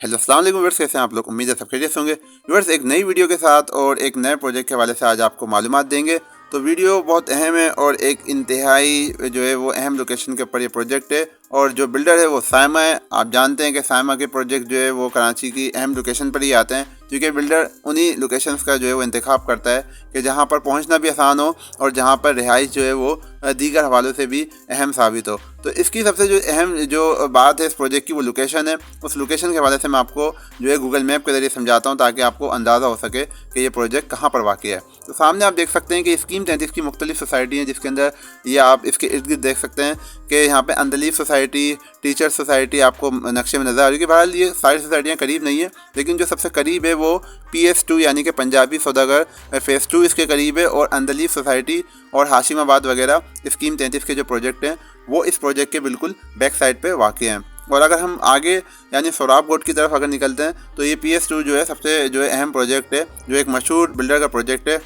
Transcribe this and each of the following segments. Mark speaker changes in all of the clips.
Speaker 1: Hello अस्सलाम वालेकुम viewers, कैसे हैं आप लोग। उम्मीद है सब खैरियत से होंगे। व्यूअर्स एक नई वीडियो के साथ और एक नए प्रोजेक्ट के हवाले से आज आपको मालूमात देंगे। तो वीडियो बहुत अहम है और एक इंतहाई जो है वो अहम लोकेशन के ऊपर ये प्रोजेक्ट है और जो बिल्डर है वो साइमा है। आप जानते हैं कि साइमा के प्रोजेक्ट जो है वो कराची की अहम लोकेशन पर ही आते हैं, क्योंकि बिल्डर उन्हीं लोकेशंस का जो है वो इंतखाब करता है कि जहाँ पर पहुँचना भी आसान हो और जहाँ पर रिहाइश जो है वो दीगर हवालों से भी अहम साबित हो। तो इसकी सबसे जो अहम जो बात है इस प्रोजेक्ट की वो लोकेशन है। उस लोकेशन के हवाले से मैं आपको जो है गूगल मैप के ज़रिए समझाता हूँ ताकि आपको अंदाज़ा हो सके कि ये प्रोजेक्ट कहाँ पर वाक़ है। तो सामने आप देख सकते हैं कि स्कीम 33 की मुख्तलिफ सोसाइटी हैं, जिसके अंदर ये आप इसके इर्द गिर्द देख सकते हैं कि यहाँ पे अंदलीफ सोसाइटी, टीचर सोसाइटी आपको नक्शे में नज़र आ रही है। कि बहरहाल ये सारी सोसाइटियाँ करीब नहीं है, लेकिन जो सबसे करीब है वो PS2 यानी कि पंजाबी सौदागर फ़ेज़ 2 इसके करीब है, और अंदलीफ सोसाइटी और हाशिमाबाद वगैरह स्कीम 33 के जो प्रोजेक्ट हैं वो इस प्रोजेक्ट के बिल्कुल बैक साइड पे वाक़ हैं। और अगर हम आगे यानी सोराब गोट की तरफ अगर निकलते हैं तो ये PS2 जो है सबसे जो है अहम प्रोजेक्ट है, जो एक मशहूर बिल्डर का प्रोजेक्ट है।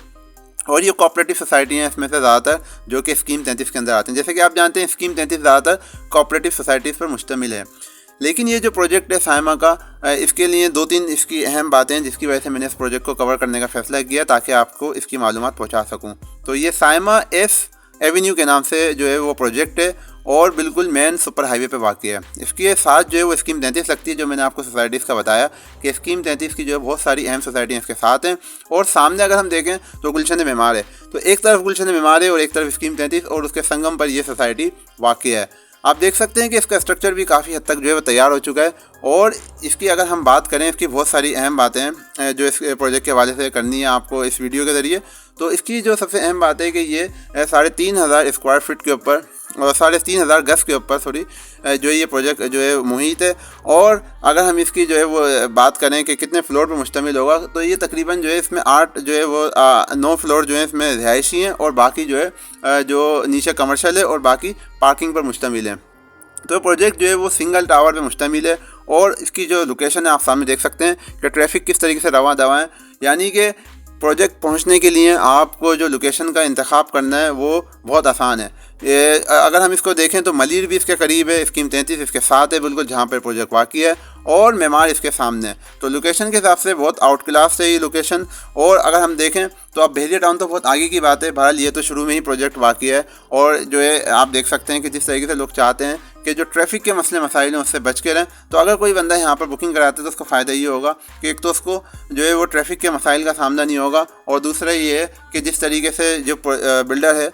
Speaker 1: और ये कोऑपरेटिव सोसाइटी हैं इसमें से ज़्यादातर जो कि स्कीम 33 के अंदर आते हैं। जैसे कि आप जानते हैं स्कीम 33 ज़्यादातर कोऑपरेटिव सोसाइटीज़ पर मुश्तमिल है। लेकिन ये जो प्रोजेक्ट है साइमा का, इसके लिए दो तीन इसकी अहम बातें हैं जिसकी वजह से मैंने इस प्रोजेक्ट को कवर करने का फैसला किया ताकि आपको इसकी मालूमात पहुंचा सकूं। तो ये साइमा एस एवेन्यू के नाम से जो है वो प्रोजेक्ट है और बिल्कुल मेन सुपर हाईवे पे वाक़ है। इसके साथ जो है वो स्कीम 33 लगती है, जो मैंने आपको सोसाइटीज़ का बताया कि स्कीम 33 की जो है बहुत सारी अहम सोसाइटियाँ इसके साथ हैं। और सामने अगर हम देखें तो गुलशन मेमार है, तो एक तरफ गुलशन मेमार है और एक तरफ स्कीम 33 और उसके संगम पर ये सोसाइटी वाक़ है। आप देख सकते हैं कि इसका स्ट्रक्चर भी काफ़ी हद तक जो है वो तैयार हो चुका है। और इसकी अगर हम बात करें, इसकी बहुत सारी अहम बातें हैं जो इस प्रोजेक्ट के हवाले से करनी है आपको इस वीडियो के ज़रिए। तो इसकी जो सबसे अहम बात है कि ये 3,500 स्क्वायर फीट के ऊपर और 3,500 गज के ऊपर जो है ये प्रोजेक्ट जो है मुहित है। और अगर हम इसकी जो है वो बात करें कि कितने फ्लोर पर मुश्तमिल होगा, तो ये तकरीबन जो है इसमें 8 जो है वो 9 फ्लोर जो है इसमें रिहायशी हैं और बाकी जो है जो नीचे कमर्शियल है और बाकी पार्किंग पर मुश्तमिल है। तो प्रोजेक्ट जो है वो सिंगल टावर पे मुश्तमिल है और इसकी जो लोकेशन है आप सामने देख सकते हैं कि ट्रैफिक किस तरीके से रवां दवा है। यानी कि प्रोजेक्ट पहुंचने के लिए आपको जो लोकेशन का इंतखाब करना है वो बहुत आसान है। अगर हम इसको देखें तो मलीर भी इसके करीब है, स्कीम 33 इसके साथ है बिल्कुल जहाँ पर प्रोजेक्ट वाक़ है, और मेमार इसके सामने है। तो लोकेशन के हिसाब से बहुत आउट क्लास है ये लोकेशन। और अगर हम देखें तो अब बहरिया टाउन तो बहुत आगे की बात है, बहरहाल ये तो शुरू में ही प्रोजेक्ट वाक़ है। और जो है आप देख सकते हैं कि जिस तरीके से लोग चाहते हैं कि जो ट्रैफिक के मसले मसाइल हैं उससे बच के रहें, तो अगर कोई बंदा यहाँ पर बुकिंग कराता है तो उसको फ़ायदा ये होगा कि एक तो उसको जो है वो ट्रैफिक के मसाइल का सामना नहीं होगा, और दूसरा ये है कि जिस तरीके से जो बिल्डर है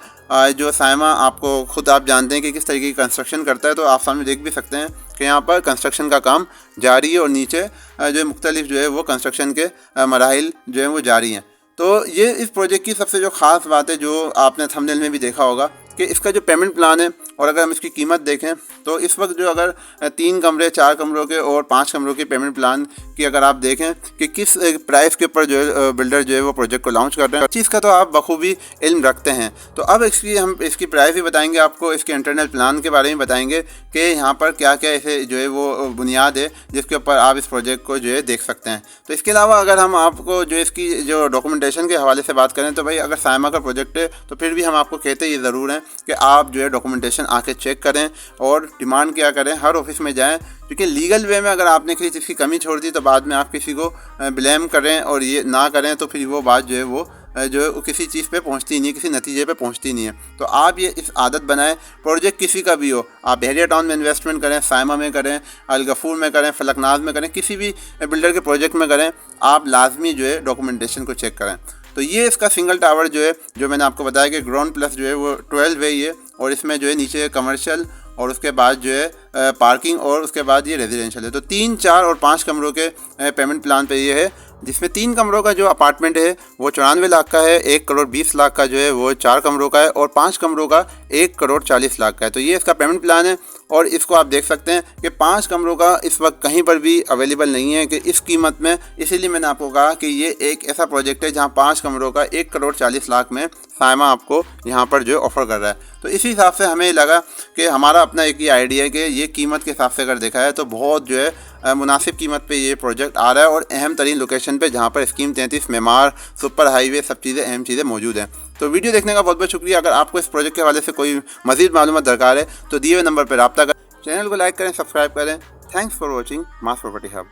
Speaker 1: जो साइमा, आपको खुद आप जानते हैं कि किस तरीके की कंस्ट्रक्शन करता है। तो आप सामने देख भी सकते हैं कि यहाँ पर कंस्ट्रक्शन का काम जारी है और नीचे जो मुख्तलिफ जो है वो कंस्ट्रक्शन के मराहिल जो है वो जारी हैं। तो ये इस प्रोजेक्ट की सबसे जो ख़ास बात है, जो आपने थंबनेल में भी देखा होगा कि इसका जो पेमेंट प्लान है, और अगर हम इसकी कीमत देखें तो इस वक्त जो अगर 3 कमरे, 4 कमरों के और 5 कमरों के पेमेंट प्लान की अगर आप देखें कि किस प्राइस के ऊपर जो है बिल्डर जो है वो प्रोजेक्ट को लॉन्च कर रहे हैं, चीज़ का तो आप बखूबी इल्म रखते हैं। तो अब हम इसकी प्राइस भी बताएंगे आपको, इसके इंटरनल प्लान के बारे में बताएंगे कि यहाँ पर क्या क्या ऐसे जो है वो बुनियाद है जिसके ऊपर आप इस प्रोजेक्ट को जो है देख सकते हैं। तो इसके अलावा अगर हम आपको जो इसकी जो डॉक्यूमेंटेशन के हवाले से बात करें तो भाई अगर साइमा का प्रोजेक्ट है तो फिर भी हम आपको कहते ये ज़रूर हैं कि आप जो है डॉक्यूमेंटेशन आके चेक करें और डिमांड क्या करें, हर ऑफिस में जाएं, क्योंकि लीगल वे में अगर आपने किसी चीज़ की कमी छोड़ दी तो बाद में आप किसी को ब्लेम करें और ये ना करें तो फिर वो बात जो है वो किसी चीज़ पे पहुंचती नहीं है, किसी नतीजे पे पहुंचती नहीं है। तो आप ये इस आदत बनाएं, प्रोजेक्ट किसी का भी हो, आप बहरिया टाउन में इन्वेस्टमेंट करें, साइमा में करें, अलगफूर में करें, फलकनाज में करें, किसी भी बिल्डर के प्रोजेक्ट में करें, आप लाजमी जो है डॉक्यूमेंटेशन को चेक करें। तो ये इसका सिंगल टावर जो है, जो मैंने आपको बताया कि ग्राउंड प्लस जो है वो 12 है ये, और इसमें जो है नीचे कमर्शियल और उसके बाद जो है पार्किंग और उसके बाद ये रेजिडेंशियल है। तो 3, 4 और 5 कमरों के पेमेंट प्लान पे ये है, जिसमें 3 कमरों का जो अपार्टमेंट है वो 94 लाख का है, 1 करोड़ 20 लाख का जो है वो 4 कमरों का है, और 5 कमरों का 1 करोड़ 40 लाख का है। तो ये इसका पेमेंट प्लान है। और इसको आप देख सकते हैं कि 5 कमरों का इस वक्त कहीं पर भी अवेलेबल नहीं है कि इस कीमत में। इसीलिए मैंने आपको कहा कि ये एक ऐसा प्रोजेक्ट है जहाँ 5 कमरों का 1 करोड़ 40 लाख में साइमा आपको यहाँ पर जो ऑफ़र कर रहा है। तो इसी हिसाब से हमें लगा कि हमारा अपना एक ही आइडिया है कि ये कीमत के हिसाब से अगर देखा है तो बहुत जो है मुनासिब कीमत पे ये प्रोजेक्ट आ रहा है, और अहम तरीन लोकेशन पे जहाँ पर स्कीम 33, मेमार, सुपर हाईवे, सब चीज़ें अहम चीज़ें मौजूद हैं। तो वीडियो देखने का बहुत बहुत शुक्रिया। अगर आपको इस प्रोजेक्ट के हवाले से कोई मज़ीद मालूमात दरकार है तो दिए हुए नंबर पर रब्ता करें, चैनल को लाइक करें, सब्सक्राइब करें। Thanks for watching mass property hub.